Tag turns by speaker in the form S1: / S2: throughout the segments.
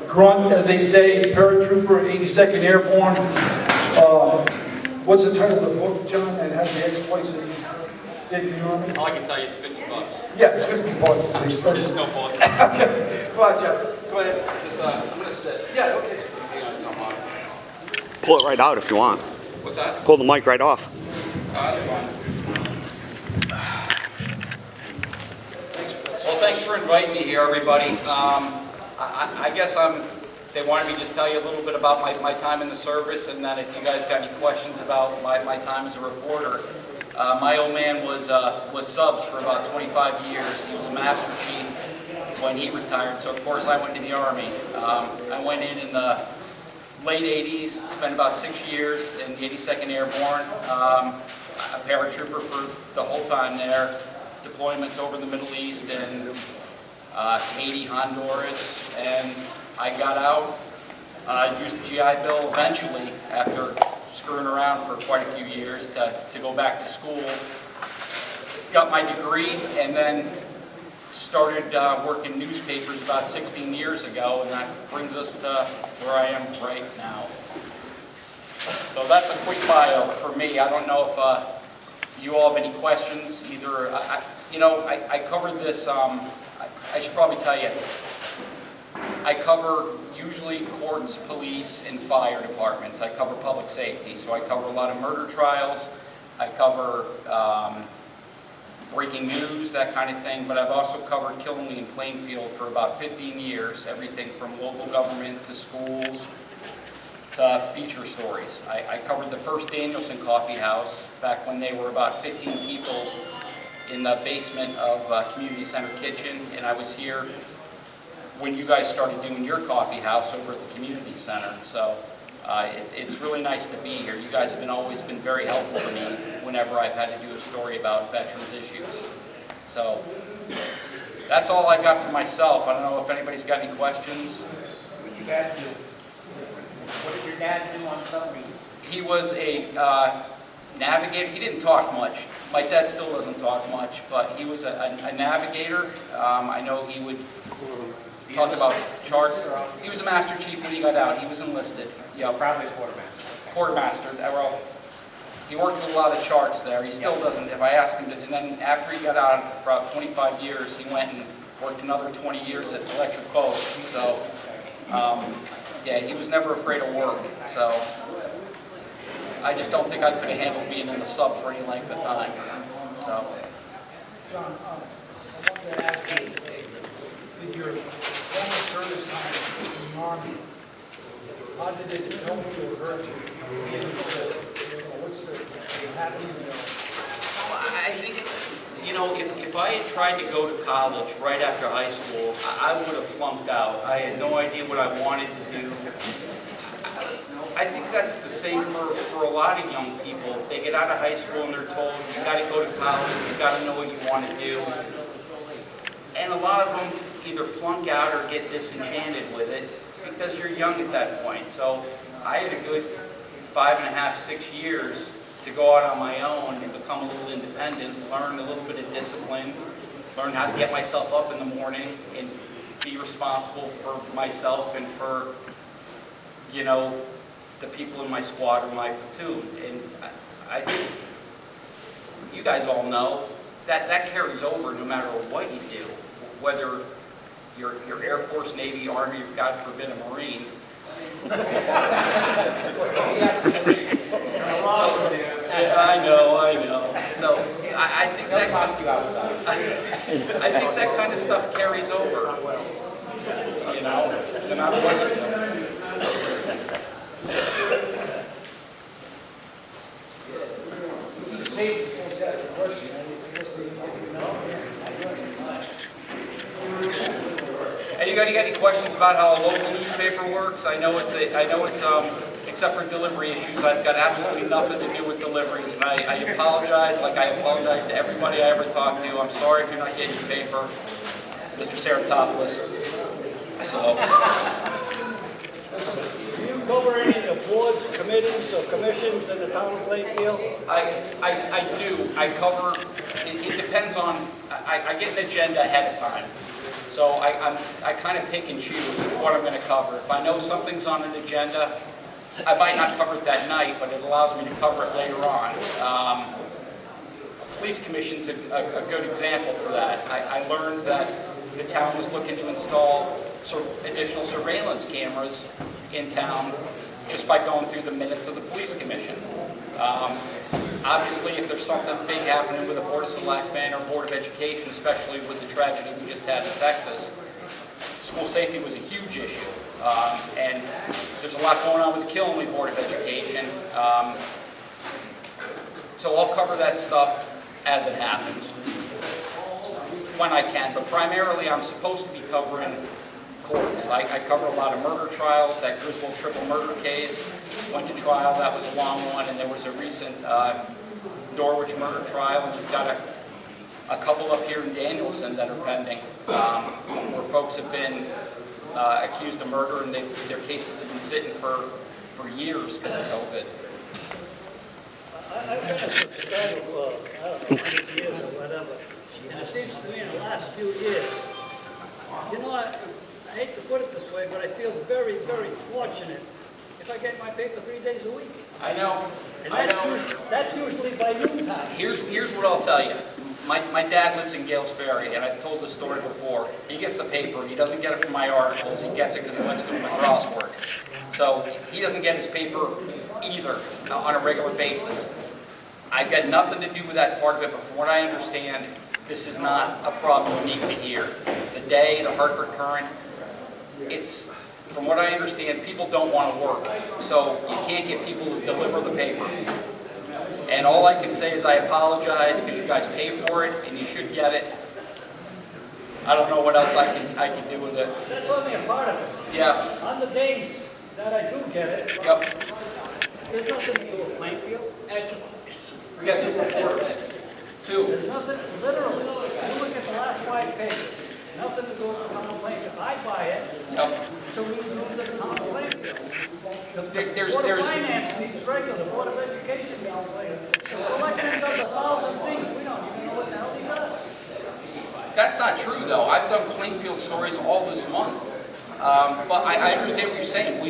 S1: grunt, as they say, paratrooper, 82nd Airborne. What's the title of the book, John, and has the exploits that you did in the Army?
S2: All I can tell you, it's $50.
S1: Yeah, it's 50 bucks. It's expensive.
S2: There's no book.
S1: Okay, go on, John. Go ahead.
S2: Just, I'm going to sit.
S1: Yeah, okay.
S3: Pull it right out if you want.
S2: What's that?
S3: Pull the mic right off.
S2: That's fine. Well, thanks for inviting me here, everybody. I guess they wanted me to just tell you a little bit about my time in the service, and then if you guys got any questions about my time as a reporter. My old man was subs for about 25 years. He was a Master Chief when he retired, so of course I went to the Army. I went in the late 80s, spent about 6 years in the 82nd Airborne, a paratrooper for the whole time there, deployments over the Middle East and Haiti, Honduras, and I got out, used the GI Bill eventually after screwing around for quite a few years to go back to school. Got my degree and then started working newspapers about 16 years ago, and that brings us to where I am right now. So that's a quick bio for me. I don't know if you all have any questions. Either, I covered this, I should probably tell you, I cover usually courts, police, and fire departments. I cover public safety, so I cover a lot of murder trials. I cover breaking news, that kind of thing, but I've also covered Killenly and Plainfield for about 15 years, everything from local government to schools to feature stories. I covered the first Danielson Coffeehouse back when they were about 15 people in the basement of Community Center Kitchen, and I was here when you guys started doing your coffee house over at the Community Center. So it's really nice to be here. You guys have always been very helpful to me whenever I've had to do a story about veterans issues. So that's all I got for myself. I don't know if anybody's got any questions.
S4: What did you guys do? What did your dad do on submarines?
S2: He was a navigator. He didn't talk much. My dad still doesn't talk much, but he was a navigator. I know he would talk about charts. He was a Master Chief when he got out. He was enlisted.
S4: Yeah, probably a quartermaster.
S2: Quartermaster. Well, he worked with a lot of charts there. He still doesn't. If I asked him to, and then after he got out for about 25 years, he went and worked another 20 years at Electric Boat. So, yeah, he was never afraid of work. So, I just don't think I could have handled being in the sub for any length of time. So.
S1: John, I want to ask you, with your former service time in the Army, how did it help you or hurt you? What's happening there?
S2: I think, if I had tried to go to college right after high school, I would have flunked out. I had no idea what I wanted to do. I think that's the same for a lot of young people. They get out of high school and they're told, you got to go to college, you got to know what you want to do. And a lot of them either flunk out or get disenchanted with it because you're young at that point. So I had a good 5.5, 6 years to go out on my own and become a little independent, learn a little bit of discipline, learn how to get myself up in the morning and be responsible for myself and for, the people in my squad or my platoon. And I think you guys all know that carries over no matter what you do, whether you're Air Force, Navy, Army, or God forbid, a Marine. I know. So I think that kind of stuff carries over. No matter what you do. Hey, you got any questions about how a local newspaper works? I know it's except for delivery issues, I've got absolutely nothing to do with deliveries, and I apologize, like I apologize to everybody I ever talked to. I'm sorry if you're not getting your paper, Mr. Seratopoulos. So.
S5: Do you cover any of the boards, committees, or commissions in the town of Plainfield?
S2: I do. I cover, it depends on, I get an agenda ahead of time. So I kind of pick and choose what I'm going to cover. If I know something's on an agenda, I might not cover it that night, but it allows me to cover it later on. Police Commission's a good example for that. I learned that the town was looking to install additional surveillance cameras in town just by going through the minutes of the Police Commission. Obviously, if there's something big happening with the Board of Selectmen or Board of Education, especially with the tragedy we just had in Texas, school safety was a huge issue. And there's a lot going on with the Killenly Board of Education. So I'll cover that stuff as it happens, when I can. But primarily, I'm supposed to be covering courts. I cover a lot of murder trials. That Griswold triple murder case went to trial. That was a long one. And there was a recent Norwich murder trial. And you've got a couple up here in Danielson that are pending, where folks have been accused of murder, and their cases have been sitting for years because of COVID.
S5: I've been a subscriber for, I don't know, 100 years or whatever, and it seems to me in the last few years, you know, I hate to put it this way, but I feel very, very fortunate if I get my paper 3 days a week.
S2: I know.
S5: And that's usually by noontime.
S2: Here's what I'll tell you. My dad lives in Gales Ferry, and I've told this story before. He gets the paper. He doesn't get it from my articles. He gets it because he likes doing my crosswork. So he doesn't get his paper either on a regular basis. I've got nothing to do with that part of it, but from what I understand, this is not a problem unique to here. The Day, the Hartford Current, it's, from what I understand, people don't want to work. So you can't get people to deliver the paper. And all I can say is I apologize because you guys pay for it and you should get it. I don't know what else I can do with it.
S5: That's only a part of it.
S2: Yeah.
S5: On the days that I do get it,
S2: Yep.
S5: there's nothing to do with Plainfield.
S2: We got 2 reporters. 2.
S5: There's nothing, literally, you look at the last 5 pages, nothing to do with the town of Plainfield. I buy it,
S2: Yep.
S5: so we use the town of Plainfield.
S2: There's
S5: Board of Finance needs regular, the Board of Education needs regular. The selectmen does 1,000 things, we don't even know what the hell he does.
S2: That's not true, though. I've done Plainfield stories all this month. But I understand what you're saying.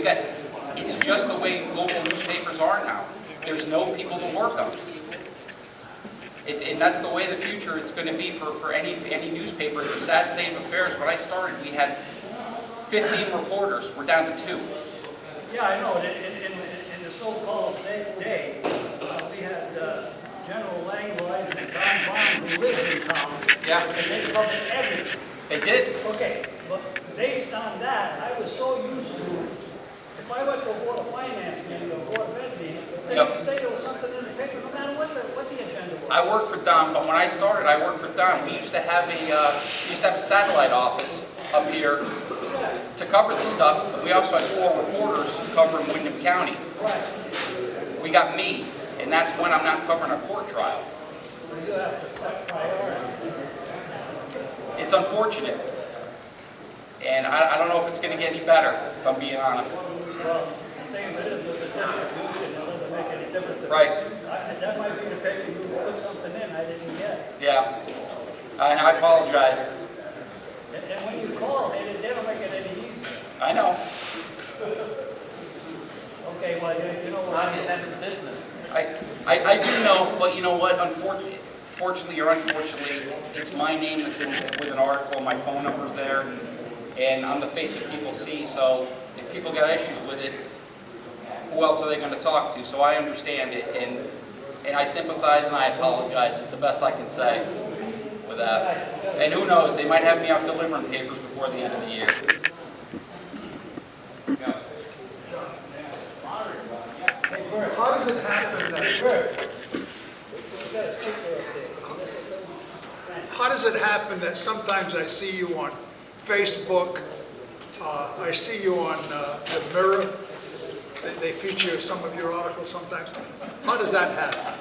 S2: It's just the way local newspapers are now. There's no people to work them. And that's the way the future it's going to be for any newspaper. It's a sad state of affairs. When I started, we had 15 reporters. We're down to 2.
S5: Yeah, I know. In the so-called day, we had General Langlois and Don Bond, who lived in town.
S2: Yeah.
S5: And they covered everything.
S2: They did.
S5: Okay, but based on that, I was so used to, if I went to a Board of Finance meeting or a Board of Ed meeting, they
S2: Yep.
S5: would say there was something in the paper, no matter what the agenda was.
S2: I worked for Don, but when I started, I worked for Don. We used to have a satellite office up here to cover the stuff. But we also had 4 reporters covering Windham County.
S5: Right.
S2: We got me, and that's when I'm not covering a court trial.
S5: You have to set priorities.
S2: It's unfortunate. And I don't know if it's going to get any better, if I'm being honest.
S5: Well, the thing of it is, with the distribution, it doesn't make any difference.
S2: Right.
S5: That might be the paper you put something in I didn't get.
S2: Yeah. And I apologize.
S5: And when you call, they don't make it any easier.
S2: I know.
S5: Okay, well, you know what?
S4: Not his end of business.
S2: I do know, but you know what? Fortunately or unfortunately, it's my name that's in with an article. My phone number's there, and I'm the face that people see. So if people got issues with it, who else are they going to talk to? So I understand it, and I sympathize and I apologize. Is the best I can say with that. And who knows? They might have me out delivering papers before the end of the year.
S3: How does it happen that sometimes I see you on Facebook, I see you on the Mirror, they feature some of your articles sometimes. How does that happen?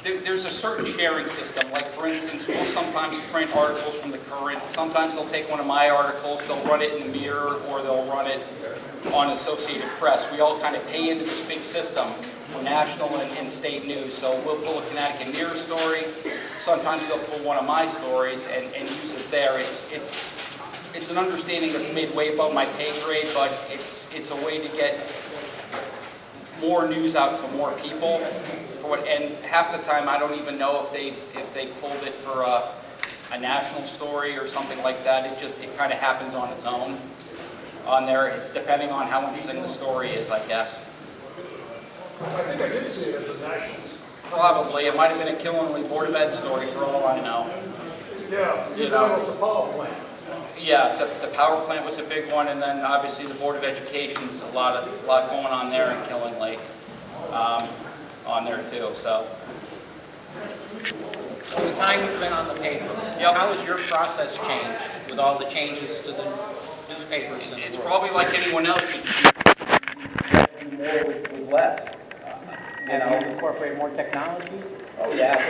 S2: There's a certain sharing system, like for instance, we'll sometimes print articles from the Current. Sometimes they'll take one of my articles, they'll run it in the Mirror, or they'll run it on Associated Press. We all kind of pay into this big system for national and state news. So we'll pull a Connecticut Mirror story. Sometimes they'll pull one of my stories and use it there. It's an understanding that's made way above my pay grade, but it's a way to get more news out to more people. And half the time, I don't even know if they pulled it for a national story or something like that. It kind of happens on its own on there. It's depending on how interesting the story is, I guess.
S3: I think I did see it as a national.
S2: Probably. It might have been a Killenly Board of Ed story for all I know.
S3: Yeah,
S2: You
S3: you
S2: know.
S3: know, the power plant.
S2: Yeah, the power plant was a big one, and then obviously the Board of Education's a lot going on there in Killenly, on there too. So.
S4: So the time you've been on the paper,
S2: Yep.
S4: how has your process changed with all the changes to the newspapers in the
S2: It's
S4: world?
S2: probably like anyone else. You do more with less. You know.
S4: Have you incorporated more technology?
S2: Oh, yeah.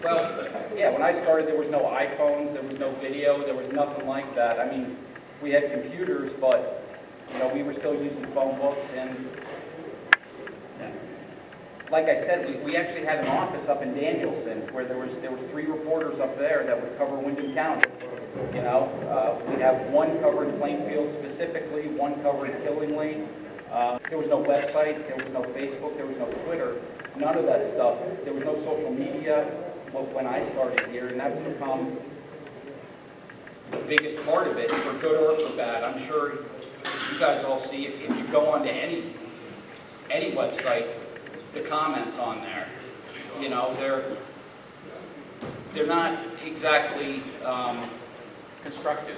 S2: Well, yeah, when I started, there was no iPhones, there was no video, there was nothing like that. I mean, we had computers, but, you know, we were still using phone books, and like I said, we actually had an office up in Danielson where there was 3 reporters up there that would cover Wyndham County. You know, we'd have one covering Plainfield specifically, one covering Killingley. There was no website, there was no Facebook, there was no Twitter, none of that stuff. There was no social media when I started here, and that's become the biggest part of it, for good or for bad. I'm sure you guys all see, if you go onto any website, the comments on there, you know, they're not exactly constructive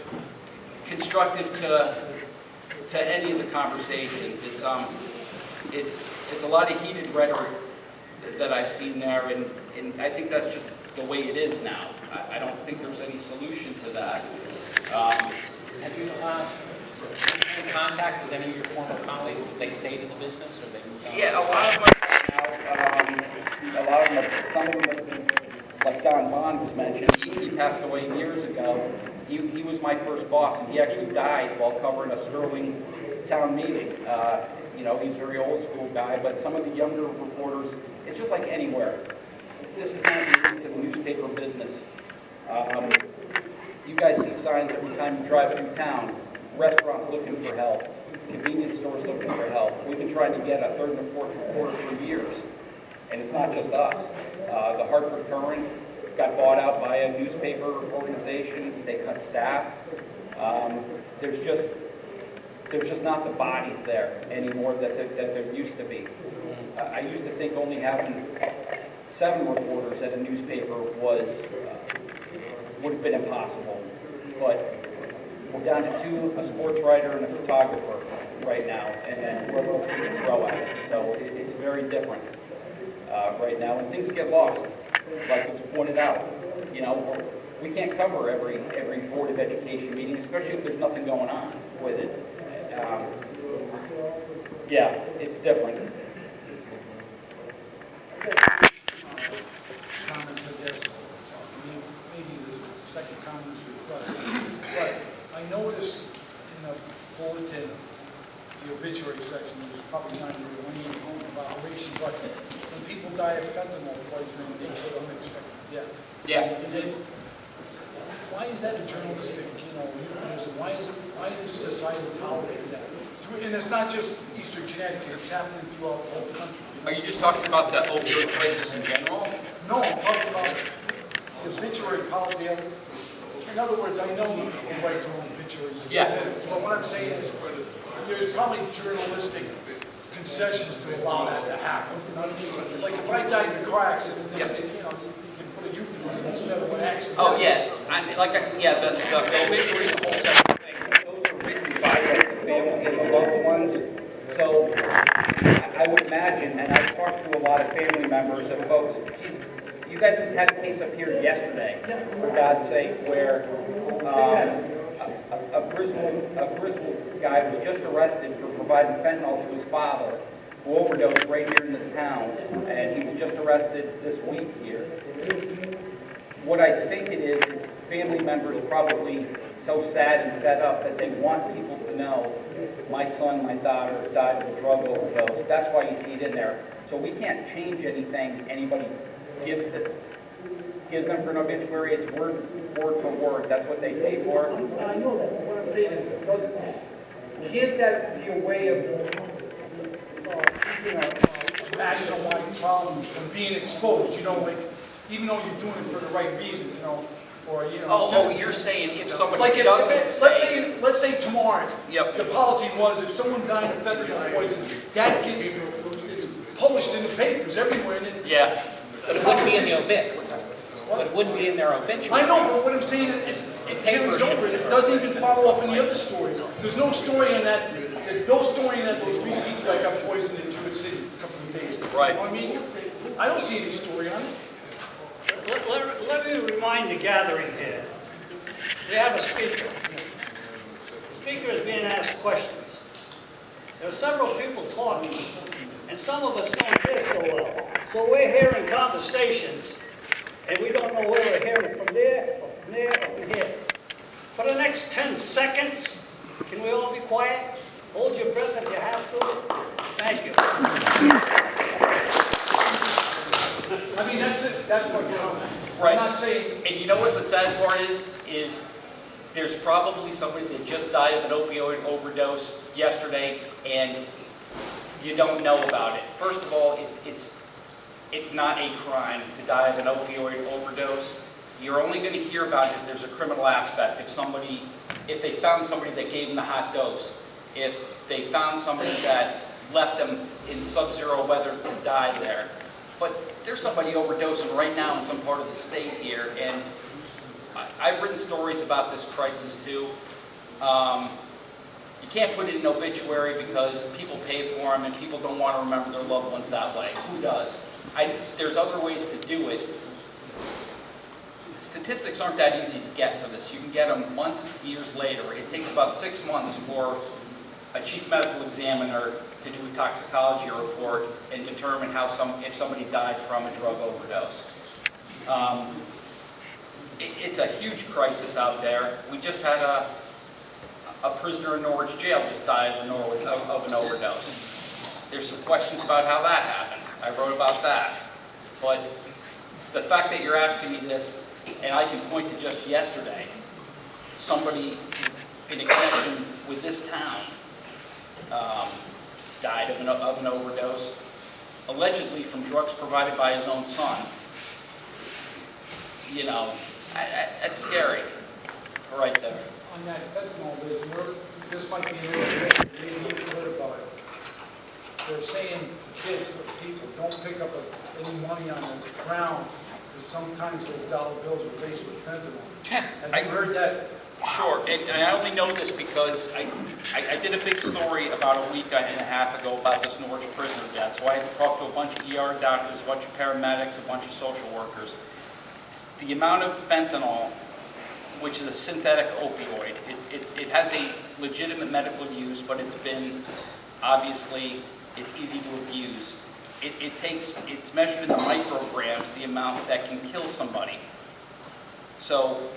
S2: to any of the conversations. It's a lot of heated rhetoric that I've seen there, and I think that's just the way it is now. I don't think there's any solution to that.
S4: Have you been in contact with any of your former colleagues if they stayed in the business or they moved on?
S2: Yeah, a lot of them are a lot of them, some of them have been, like Don Bond was mentioned, he passed away years ago. He was my first boss, and he actually died while covering a Sterling town meeting. You know, he's a very old school guy, but some of the younger reporters, it's just like anywhere. This is not unique to the newspaper business. You guys see signs every time you drive through town, restaurants looking for help, convenience stores looking for help. We've been trying to get a 3rd and 4th reporter for years, and it's not just us. The Hartford Current got bought out by a newspaper organization. They cut staff. There's just not the bodies there anymore that there used to be. I used to think only having 7 reporters at a newspaper would have been impossible, but we're down to 2, a sports writer and a photographer right now, and we're able to grow at it. So it's very different right now, and things get lost, like it was pointed out. You know, we can't cover every Board of Education meeting, especially if there's nothing going on with it. Yeah, it's different.
S6: Comments, I guess, maybe the second comment is requested. But I noticed in the bulletin, the obituary section, there's probably not even any violation, but when people die of fentanyl poisoning, they get unexpected death.
S2: Yeah.
S6: And then, why is that a journalistic, euphemism? Why is society tolerating that? And it's not just Eastern Connecticut, it's happening throughout the whole country.
S2: Are you just talking about the opioid crisis in general?
S6: No, I'm talking about obituary policy. In other words, I know people write their own obituaries.
S2: Yeah.
S6: But what I'm saying is, there's probably journalistic concessions to allow that to happen. You know what I mean? Like if I died in a car accident,
S2: Yeah.
S6: you can put a euphemism instead of an accident.
S2: Oh, yeah. The obituary is a whole separate thing. Those are written by the family and the loved ones. So I would imagine, and I've talked to a lot of family members of folks, you guys just had a case up here yesterday, for God's sake, where a Griswold guy was just arrested for providing fentanyl to his father, who overdosed right here in this town, and he was just arrested this week here. What I think it is family members probably so sad and fed up that they want people to know my son, my daughter died of a drug overdose. That's why you see it in there. So we can't change anything anybody gives them for an obituary. It's word for word. That's what they pay for.
S1: I know that, but what I'm saying is, can't that be a way of keeping a nationwide problem from being exposed? You know, like, even though you're doing it for the right reason, you know, or, you know.
S2: Oh, you're saying if somebody
S1: Like,
S2: doesn't
S1: let's say tomorrow,
S2: Yep.
S1: the policy was if someone died of fentanyl poison, that gets, it's published in the papers everywhere, and then
S2: Yeah.
S4: But it wouldn't be in the obit. But it wouldn't be in their obituary.
S1: I know, but what I'm saying is, it carries over, it doesn't even follow up in the other stories. There's no story in that, those three people that got poisoned in Jewett City a couple of days ago.
S2: Right.
S1: You know what I mean? I don't see any story on it.
S5: Let me remind the gathering here. We have a speaker. The speaker is being asked questions. There are several people talking, and some of us don't hear so well. So we're hearing conversations, and we don't know whether we're hearing from there, or from there, or from here. For the next 10 seconds, can we all be quiet? Hold your breath if you have to. Thank you.
S1: I mean, that's it, that's what we're on.
S2: Right.
S1: I'm not saying,
S2: And you know what the sad part is there's probably somebody that just died of an opioid overdose yesterday, and you don't know about it. First of all, it's not a crime to die of an opioid overdose. You're only going to hear about it if there's a criminal aspect. If they found somebody that gave them the hot dose, if they found somebody that left them in sub-zero weather to die there. But there's somebody overdosing right now in some part of the state here, and I've written stories about this crisis too. You can't put it in an obituary because people pay for them and people don't want to remember their loved ones that way. Who does? There's other ways to do it. Statistics aren't that easy to get for this. You can get them months, years later. It takes about 6 months for a chief medical examiner to do a toxicology report and determine if somebody died from a drug overdose. It's a huge crisis out there. We just had a prisoner in Norwich jail just died of an overdose. There's some questions about how that happened. I wrote about that. But the fact that you're asking me this, and I can point to just yesterday, somebody in a connection with this town died of an overdose, allegedly from drugs provided by his own son. You know, that's scary, right there.
S1: on that fentanyl business, this might be a little bit, maybe you've heard about it. They're saying to kids or people, don't pick up any money on the ground, because sometimes those dollar bills are laced with fentanyl. Have you heard that?
S2: Sure, and I only know this because I did a big story about a week and a half ago about this Norwich prisoner death. So I had to talk to a bunch of ER doctors, a bunch of paramedics, a bunch of social workers. The amount of fentanyl, which is a synthetic opioid, it has a legitimate medical use, but it's easy to abuse. It's measured in the micrograms, the amount that can kill somebody. So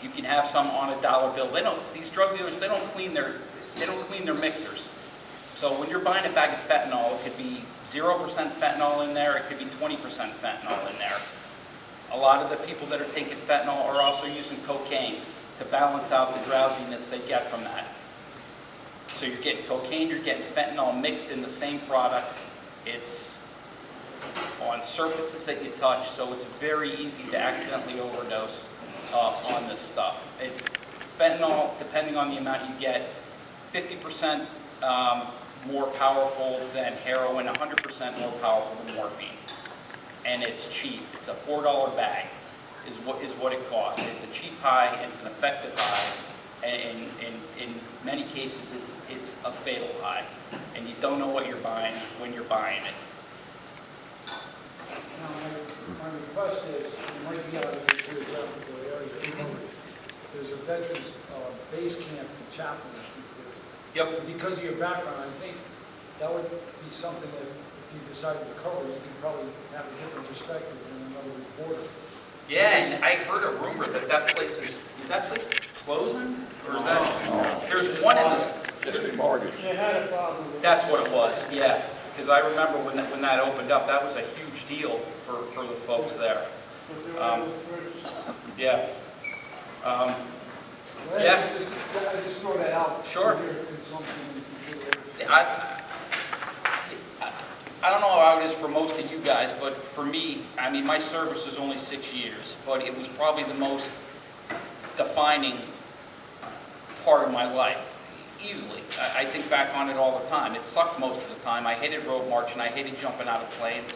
S2: you can have some on a dollar bill. These drug dealers, they don't clean their mixers. So when you're buying a bag of fentanyl, it could be 0% fentanyl in there, it could be 20% fentanyl in there. A lot of the people that are taking fentanyl are also using cocaine to balance out the drowsiness they get from that. So you're getting cocaine, you're getting fentanyl mixed in the same product. It's on surfaces that you touch, so it's very easy to accidentally overdose on this stuff. It's fentanyl, depending on the amount you get, 50% more powerful than heroin, 100% more powerful than morphine. And it's cheap. It's a $4 bag is what it costs. It's a cheap high, it's an effective high, and in many cases it's a fatal high. And you don't know what you're buying when you're buying it.
S1: Now, my request is, you might be out of the geographical area. There's a veterans base camp in Chaplin.
S2: Yep.
S1: Because of your background, I think
S6: that would be something that if you decided to cover, you could probably have a different perspective than another reporter.
S2: Yeah, and I heard a rumor that that place is that place closing? Or is that, there's one in this,
S5: They had a problem with
S2: that's what it was, yeah. Because I remember when that opened up, that was a huge deal for the folks there. Yeah.
S6: Well,
S2: Yeah.
S6: I just throw that out.
S2: Sure.
S6: For your consumption and consideration.
S2: I don't know how it is for most of you guys, but for me, I mean, my service was only 6 years, but it was probably the most defining part of my life, easily. I think back on it all the time. It sucked most of the time. I hated road marching. I hated jumping out of planes.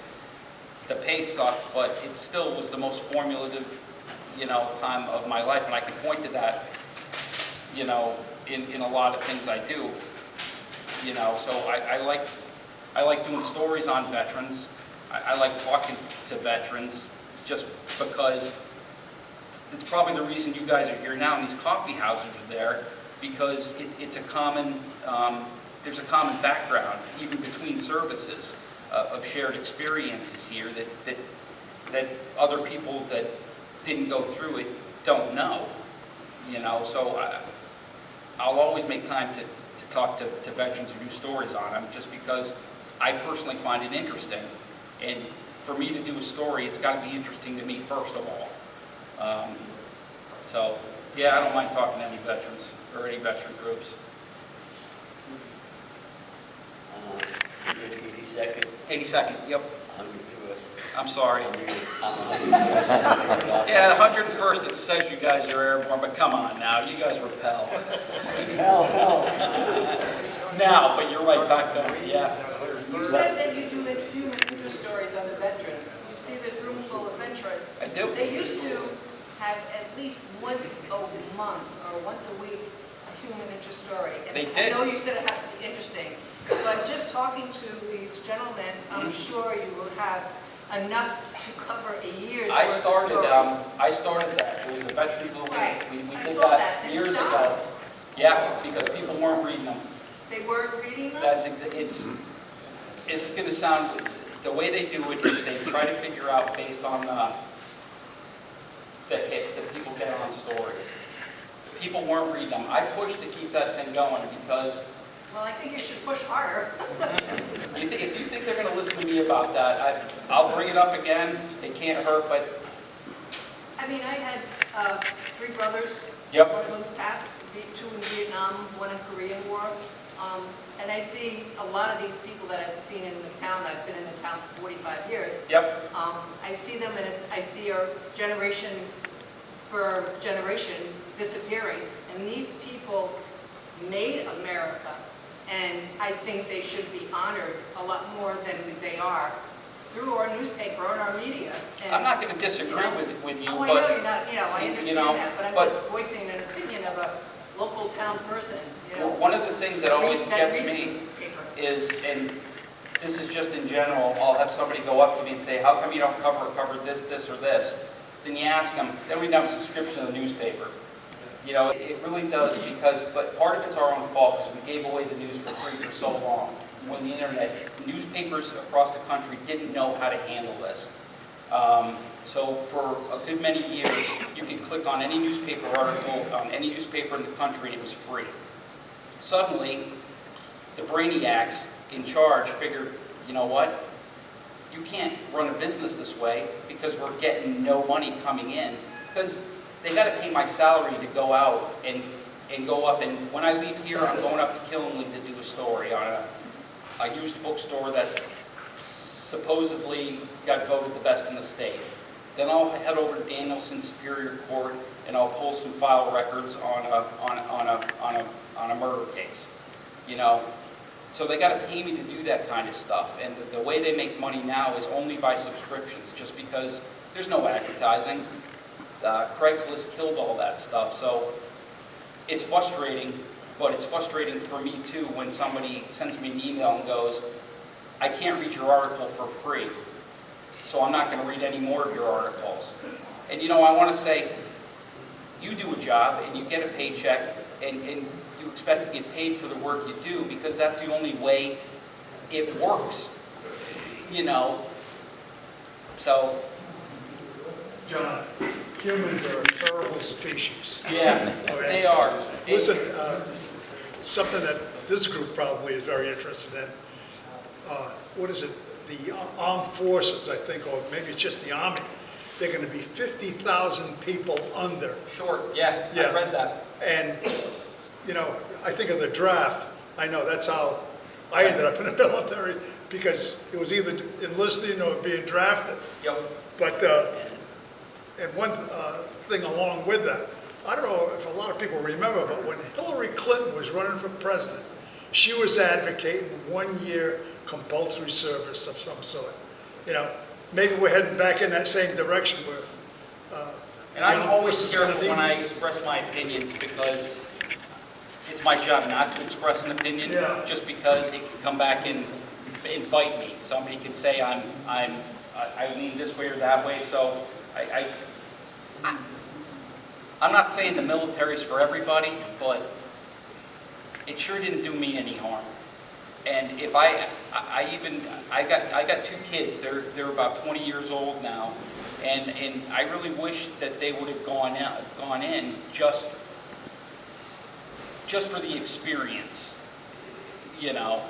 S2: The pay sucked, but it still was the most formulative, time of my life, and I can point to that, in a lot of things I do. So I like doing stories on veterans. I like talking to veterans just because it's probably the reason you guys are here now and these coffee houses are there, because it's a common, there's a common background, even between services, of shared experiences here that other people that didn't go through it don't know. So I'll always make time to talk to veterans and do stories on them, just because I personally find it interesting. And for me to do a story, it's got to be interesting to me first of all. So, yeah, I don't mind talking to any veterans or any veteran groups.
S7: 82nd,
S2: 82nd, yep.
S7: 101st.
S2: I'm sorry.
S7: I'm 101st.
S2: Yeah, 101st, it says you guys are airborne, but come on now, you guys repel.
S5: hell.
S2: Now, but you're right, back then, yeah.
S8: You said that you do human interest stories on the veterans. You see this room full of veterans.
S2: I do.
S8: They used to have at least once a month or once a week a human interest story. And
S2: They
S8: I
S2: did.
S8: know you said it has to be interesting, but just talking to these gentlemen, I'm sure you will have enough to cover a year's
S2: I
S8: worth
S2: started,
S8: of stories.
S2: that. It was a Veterans of the Week.
S8: Right.
S2: We
S8: I
S2: did
S8: saw that.
S2: that
S8: And
S2: years ago.
S8: stopped.
S2: Yeah, because people weren't reading them.
S8: They weren't reading them?
S2: This is going to sound, the way they do it is they try to figure out based on the hits that people get on stories. People weren't reading them. I pushed to keep that thing going because
S8: Well, I think you should push harder.
S2: if you think they're going to listen to me about that, I'll bring it up again. It can't hurt, but
S8: I mean, I had 3 brothers.
S2: Yep.
S8: One of them's passed, 2 in Vietnam, 1 in Korean War. And I see a lot of these people that I've seen in the town. I've been in the town for 45 years.
S2: yep,
S8: I see them, and I see our generation per generation disappearing. And these people made America, and I think they should be honored a lot more than they are through our newspaper and our media. And,
S2: I'm not going to disagree with you,
S8: oh, I know
S2: but
S8: you're not, I understand that, but I'm just voicing an opinion of a local town person,
S2: one of the things that always
S8: that
S2: gets
S8: reads
S2: me
S8: the paper.
S2: is, and this is just in general, I'll have somebody go up to me and say, how come you don't cover this, or this? Then you ask them, they don't even have a subscription to the newspaper. It really does but part of it's our own fault because we gave away the news for free for so long. When the internet, newspapers across the country didn't know how to handle this. So for a good many years, you could click on any newspaper article on any newspaper in the country and it was free. Suddenly, the brainiacs in charge figured, you know what? You can't run a business this way because we're getting no money coming in. Because they got to pay my salary to go out and go up. And when I leave here, I'm going up to Killenly to do a story on a used bookstore that supposedly got voted the best in the state. Then I'll head over to Danielson Superior Court and I'll pull some file records on a murder case. So they got to pay me to do that kind of stuff. And the way they make money now is only by subscriptions, just because there's no advertising. Craigslist killed all that stuff. So it's frustrating, but it's frustrating for me too when somebody sends me an email and goes, I can't read your article for free, so I'm not going to read any more of your articles. And I want to say, you do a job and you get a paycheck and you expect to get paid for the work you do because that's the only way it works, you know. So,
S3: John, humans are a terrible species.
S2: yeah,
S3: Okay.
S2: they are.
S3: Listen, something that this group probably is very interested in, what is it? The armed forces, I think, or maybe it's just the Army. They're going to be 50,000 people under.
S2: Short, yeah,
S3: Yeah.
S2: I read that.
S3: And, you know, I think of the draft, I know that's how I ended up in the military, because it was either enlisting or being drafted.
S2: Yep.
S3: But, and one thing along with that, I don't know if a lot of people remember, but when Hillary Clinton was running for president, she was advocating 1 year compulsory service of some sort. You know, maybe we're heading back in that same direction where
S2: And I'm
S3: the armed
S2: always
S3: forces are gonna
S2: careful
S3: need-
S2: when I express my opinions because it's my job not to express an opinion,
S3: Yeah.
S2: just because it can come back and bite me. Somebody could say I lean this way or that way, so I'm not saying the military's for everybody, but it sure didn't do me any harm. And if I got two kids, they're about 20 years old now, and I really wish that they would have gone in just for the experience, you know.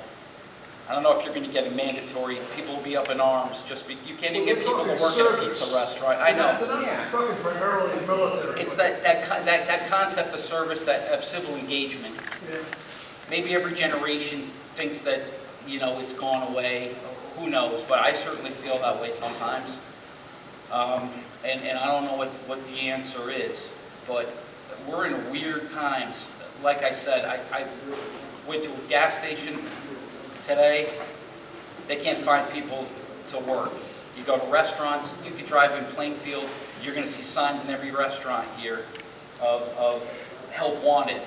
S2: I don't know if you're going to get a mandatory, people will be up in arms, you can't even get people to work at a pizza restaurant. I know.
S3: I'm talking primarily military.
S2: It's that concept of service, of civil engagement.
S3: Yeah.
S2: Maybe every generation thinks that, you know, it's gone away, who knows, but I certainly feel that way sometimes. And I don't know what the answer is, but we're in weird times. Like I said, I went to a gas station today, they can't find people to work. You go to restaurants, you could drive in Plainfield, you're going to see signs in every restaurant here of help wanted,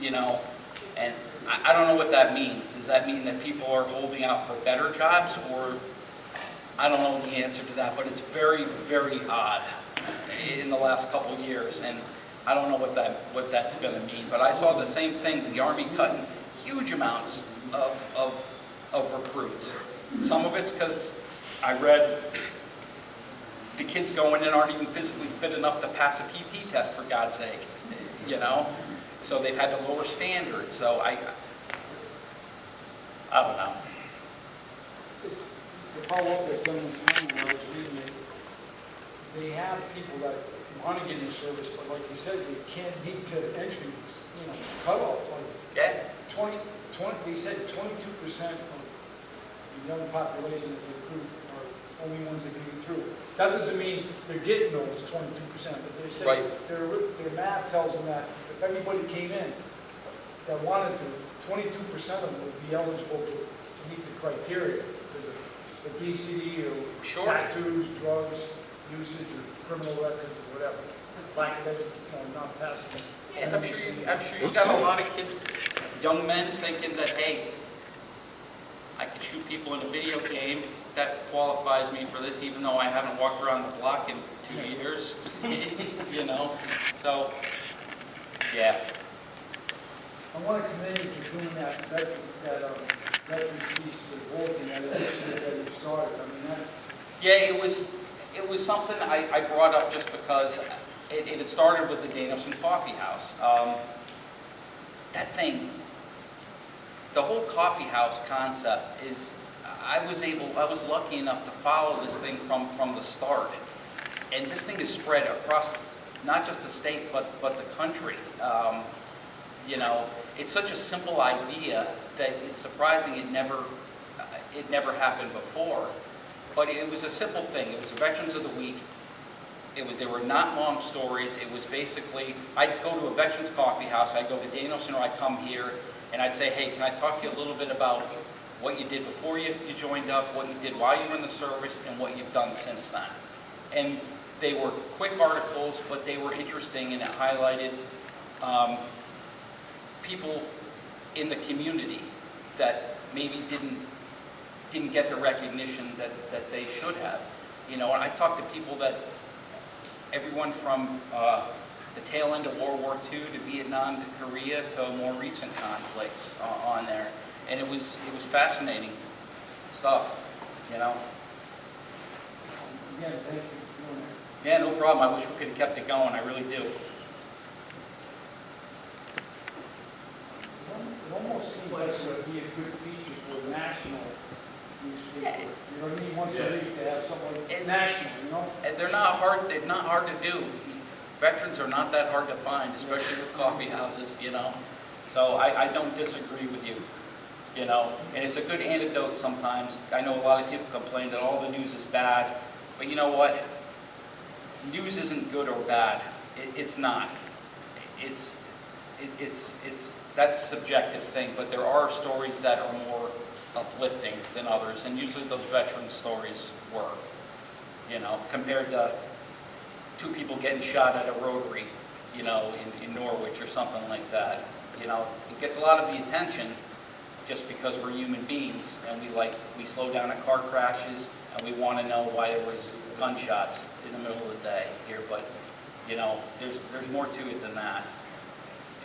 S2: you know, and I don't know what that means. Does that mean that people are holding out for better jobs, or I don't know the answer to that, but it's very, very odd in the last couple of years, and I don't know what that's going to mean. But I saw the same thing, the Army cutting huge amounts of recruits. Some of it's because I read the kids going in aren't even physically fit enough to pass a PT test, for God's sake, you know? So they've had to lower standards, so I don't know.
S6: It's the follow-up that John Penney, when I was reading it, they have people that want to get in the service, but like you said, they can't meet the entry, you know, cutoff. Like
S2: Yeah.
S6: 20, they said 22% of the young population that they recruit are only ones that can get through. That doesn't mean they're getting those 22%, but they're saying,
S2: Right.
S6: their math tells them that if everybody came in that wanted to, 22% of them would be eligible to meet the criteria. There's a obesity or
S2: Sure.
S6: tattoos, drugs, usage, or criminal record, or whatever. Lack of, not passing.
S2: Yeah, I'm sure you got a lot of kids, young men thinking that, hey, I could shoot people in a video game, that qualifies me for this, even though I haven't walked around the block in 2 years, you know, so, yeah.
S6: I want to commend you for doing that veterans piece of the Bulletin, that initiative that you started. I mean, that's,
S2: Yeah, it was something I brought up just because it had started with the Veterans Coffeehouse. That thing, the whole coffeehouse concept is, I was lucky enough to follow this thing from the start. And this thing is spread across not just the state, but the country. You know, it's such a simple idea that it's surprising it never happened before. But it was a simple thing. It was the Veterans of the Week. There were not long stories. It was basically, I'd go to a Veterans Coffeehouse, I'd go to Danielson, or I'd come here, and I'd say, hey, can I talk to you a little bit about what you did before you joined up, what you did while you were in the service, and what you've done since then. And they were quick articles, but they were interesting, and it highlighted people in the community that maybe didn't get the recognition that they should have. You know, and I talked to people that, everyone from the tail end of World War II to Vietnam to Korea to more recent conflicts on there. And it was fascinating stuff, you know.
S6: Again, thank you for doing that.
S2: Yeah, no problem. I wish we could have kept it going. I really do.
S6: It almost seems like it would be a good feature for a national newspaper. You know what I mean? Once a week to have something like national, you know?
S2: And they're not hard to do. Veterans are not that hard to find, especially with coffee houses, you know. So I don't disagree with you, you know. And it's a good antidote sometimes. I know a lot of people complain that all the news is bad, but you know what? News isn't good or bad. It's not. That's a subjective thing, but there are stories that are more uplifting than others, and usually those veteran stories were, you know, compared to two people getting shot at a rotary, you know, in Norwich or something like that. You know, it gets a lot of the attention just because we're human beings, and we slow down at car crashes, and we want to know why there was gunshots in the middle of the day here, but, you know, there's more to it than that.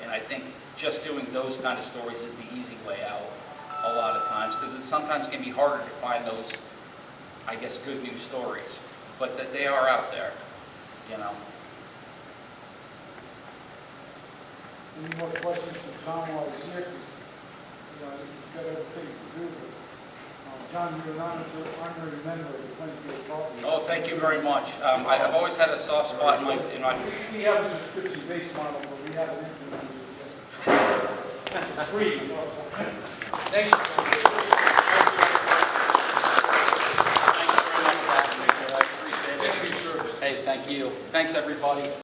S2: And I think just doing those kind of stories is the easy way out a lot of times, because it sometimes can be harder to find those, I guess, good news stories, but that they are out there, you know.
S6: Any more questions for John while he's here? 'Cause, you know, he's got other things to do. But, John, you're an honorary member of the Plainfield Coffeehouse.
S2: Oh, thank you very much. I've always had a soft spot in my
S6: We have a subscription-based model, but we haven't implemented it yet. It's free.
S2: Thank you. Hey, thank you. Thanks, everybody.